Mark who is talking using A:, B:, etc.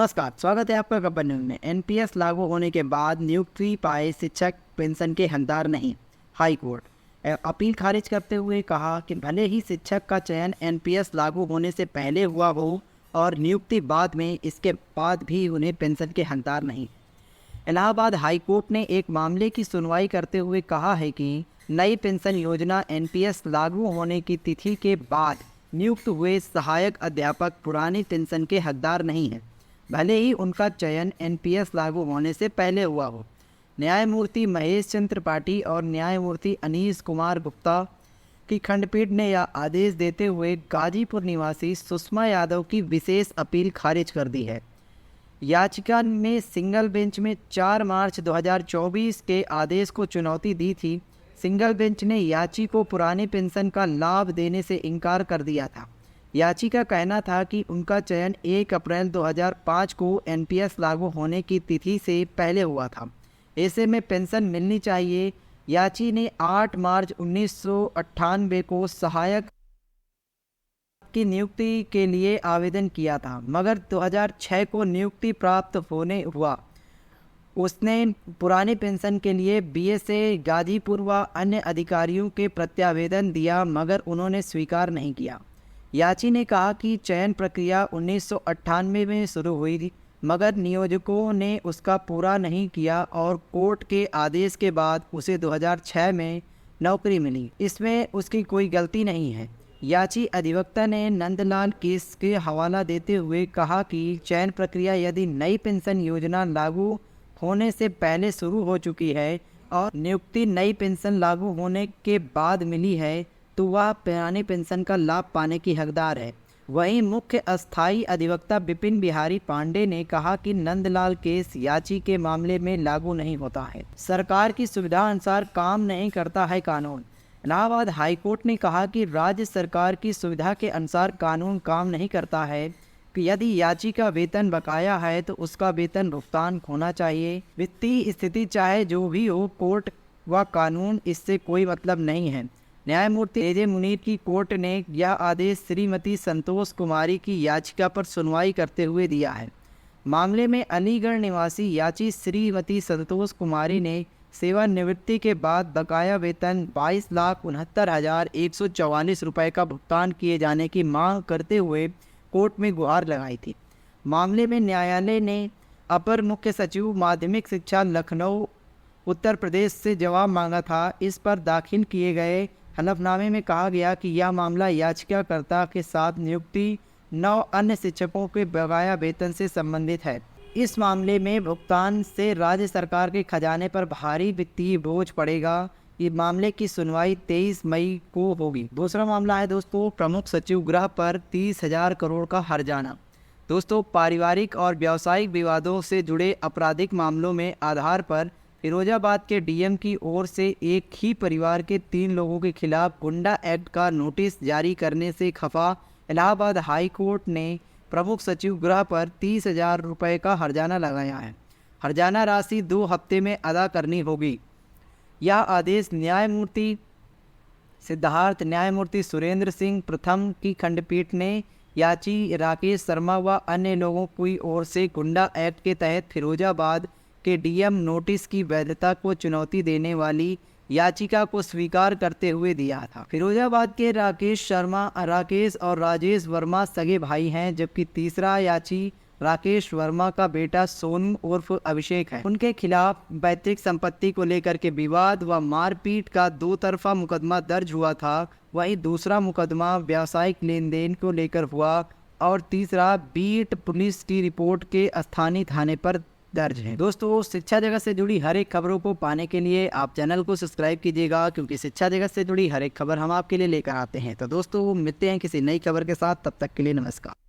A: नमस्कार, स्वागत है आपका खबर न्यूज में। एनपीएस लागू होने के बाद नियुक्ति पाए शिक्षक पेंशन के हकदार नहीं। हाई कोर्ट अपील खारिज करते हुए कहा कि भले ही शिक्षक का चयन एनपीएस लागू होने से पहले हुआ हो और नियुक्ति बाद में, इसके बाद भी उन्हें पेंशन के हकदार नहीं। इलाहाबाद हाई कोर्ट ने एक मामले की सुनवाई करते हुए कहा है कि नई पेंशन योजना एनपीएस लागू होने की तिथि के बाद नियुक्त हुए सहायक अध्यापक पुरानी पेंशन के हकदार नहीं हैं, भले ही उनका चयन एनपीएस लागू होने से पहले हुआ हो। न्यायमूर्ति महेश चंद्र त्रिपाठी और न्यायमूर्ति अनीश कुमार गुप्ता की खंडपीठ ने यह आदेश देते हुए गाजीपुर निवासी सुषमा यादव की विशेष अपील खारिज कर दी है। याचिका में सिंगल बेंच में 4 मार्च 2024 के आदेश को चुनौती दी थी। सिंगल बेंच ने याची को पुरानी पेंशन का लाभ देने से इनकार कर दिया था। याची का कहना था कि उनका चयन 1 अप्रैल 2005 को एनपीएस लागू होने की तिथि से पहले हुआ था, ऐसे में पेंशन मिलनी चाहिए। याची ने 8 मार्च 1998 को सहायक की नियुक्ति के लिए आवेदन किया था, मगर 2006 को नियुक्ति प्राप्त होने हुआ। उसने पुरानी पेंशन के लिए बीएसए गाजीपुर व अन्य अधिकारियों के प्रत्यावेदन दिया, मगर उन्होंने स्वीकार नहीं किया। याची ने कहा कि चयन प्रक्रिया 1998 में शुरू हुई थी, मगर नियोजकों ने उसका पूरा नहीं किया और कोर्ट के आदेश के बाद उसे 2006 में नौकरी मिली। इसमें उसकी कोई गलती नहीं है। याची अधिवक्ता ने नंदलाल केस के हवाला देते हुए कहा कि चयन प्रक्रिया यदि नई पेंशन योजना लागू होने से पहले शुरू हो चुकी है और नियुक्ति नई पेंशन लागू होने के बाद मिली है, तो वह पुरानी पेंशन का लाभ पाने की हकदार है। वहीं मुख्य अस्थायी अधिवक्ता विपिन बिहारी पांडे ने कहा कि नंदलाल केस याची के मामले में लागू नहीं होता है। सरकार की सुविधा अनुसार काम नहीं करता है कानून। इलाहाबाद हाईकोर्ट ने कहा कि राज्य सरकार की सुविधा के अनुसार कानून काम नहीं करता है कि यदि याची का वेतन बकाया है तो उसका वेतन भुगतान होना चाहिए। वित्तीय स्थिति चाहे जो भी हो, कोर्ट व कानून इससे कोई मतलब नहीं है। न्यायमूर्ति एजे मुनीर की कोर्ट ने यह आदेश श्रीमती संतोष कुमारी की याचिका पर सुनवाई करते हुए दिया है। मामले में अलीगढ़ निवासी याची श्रीमती संतोष कुमारी ने सेवानिवृत्ति के बाद बकाया वेतन 22,69,144 रुपये का भुगतान किए जाने की मांग करते हुए कोर्ट में गुहार लगाई थी। मामले में न्यायालय ने अपर मुख्य सचिव माध्यमिक शिक्षा लखनऊ उत्तर प्रदेश से जवाब मांगा था। इस पर दाखिल किए गए हलफनामे में कहा गया कि यह मामला याचिकाकर्ता के साथ नियुक्ति 9 अन्य शिक्षकों के बकाया वेतन से संबंधित है। इस मामले में भुगतान से राज्य सरकार के खजाने पर भारी वित्तीय बोझ पड़ेगा। ये मामले की सुनवाई 23 मई को होगी। दूसरा मामला है दोस्तों, प्रमुख सचिव गृह पर 30,000 करोड़ का हर्जाना। दोस्तों, पारिवारिक और व्यावसायिक विवादों से जुड़े आपराधिक मामलों में आधार पर फिरोजाबाद के डीएम की ओर से एक ही परिवार के 3 लोगों के खिलाफ गुंडा एक्ट का नोटिस जारी करने से खफा इलाहाबाद हाई कोर्ट ने प्रमुख सचिव गृह पर 30,000 रुपये का हर्जाना लगाया है। हर्जाना राशि 2 हफ्ते में अदा करनी होगी। यह आदेश न्यायमूर्ति सिद्धार्थ, न्यायमूर्ति सुरेंद्र सिंह प्रथम की खंडपीठ ने याची राकेश शर्मा व अन्य लोगों की ओर से गुंडा एक्ट के तहत फिरोजाबाद के डीएम नोटिस की वैधता को चुनौती देने वाली याचिका को स्वीकार करते हुए दिया था। फिरोजाबाद के राकेश शर्मा, राकेश और राजेश वर्मा सगे भाई हैं, जबकि तीसरा याची राकेश वर्मा का बेटा सोनू उर्फ अभिषेक है। उनके खिलाफ पैतृक संपत्ति को लेकर के विवाद व मारपीट का 2 तरफा मुकदमा दर्ज हुआ था। वहीं दूसरा मुकदमा व्यावसायिक लेन देन को लेकर हुआ और तीसरा बीट पुलिस की रिपोर्ट के स्थानीय थाने पर दर्ज है। दोस्तों, शिक्षा जगत से जुड़ी हर एक खबरों को पाने के लिए आप चैनल को सब्सक्राइब कीजिएगा, क्योंकि शिक्षा जगत से जुड़ी हर एक खबर हम आपके लिए लेकर आते हैं। तो दोस्तों, मिलते हैं किसी नई खबर के साथ, तब तक के लिए नमस्कार।